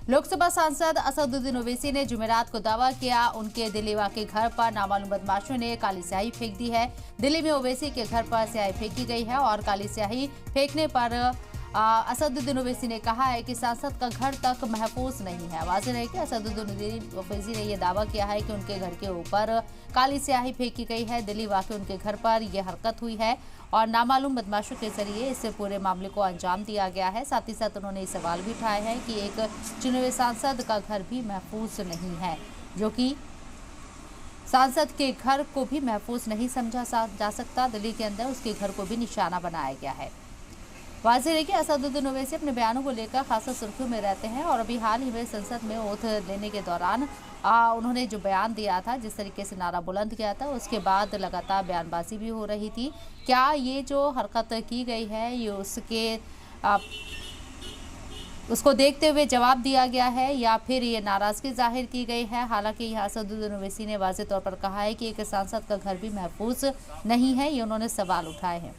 लोकसभा सांसद असदुद्दीन ओवैसी ने जुमेरात को दावा किया उनके दिल्ली के घर पर नामालूम बदमाशों ने काली स्याही फेंक दी है। दिल्ली में ओवैसी के घर पर स्याही फेंकी गई है और काली स्याही फेंकने पर असदुद्दीन ओवैसी ने कहा है कि सांसद का घर तक महफूज नहीं है। वाज़ेह है कि असदुद्दीन ओवैसी ने यह दावा किया है कि उनके घर के ऊपर काली स्याही फेंकी गई है। दिल्ली वाकई उनके घर पर यह हरकत हुई है और नामालूम बदमाशों के जरिए इस पूरे मामले को अंजाम दिया गया है। साथ ही साथ उन्होंने सवाल भी उठाए हैं कि एक चुने हुए सांसद का घर भी महफूज नहीं है, जो कि सांसद के घर को भी महफूज नहीं समझा जा सकता। दिल्ली के अंदर उसके घर को भी निशाना बनाया गया है। वाज़ेह है कि असदुद्दीन ओवैसी अपने बयानों को लेकर खासा सुर्खियों में रहते हैं और अभी हाल ही में संसद में ओथ लेने के दौरान उन्होंने जो बयान दिया था, जिस तरीके से नारा बुलंद किया था, उसके बाद लगातार बयानबाजी भी हो रही थी। क्या ये जो हरकत की गई है ये उसको देखते हुए जवाब दिया गया है या फिर ये नाराजगी जाहिर की गई है? हालांकि यहाँ असदुद्दीन ओवैसी ने वाज़ेह तौर पर कहा है कि एक सांसद का घर भी महफूज नहीं है, ये उन्होंने सवाल उठाए हैं।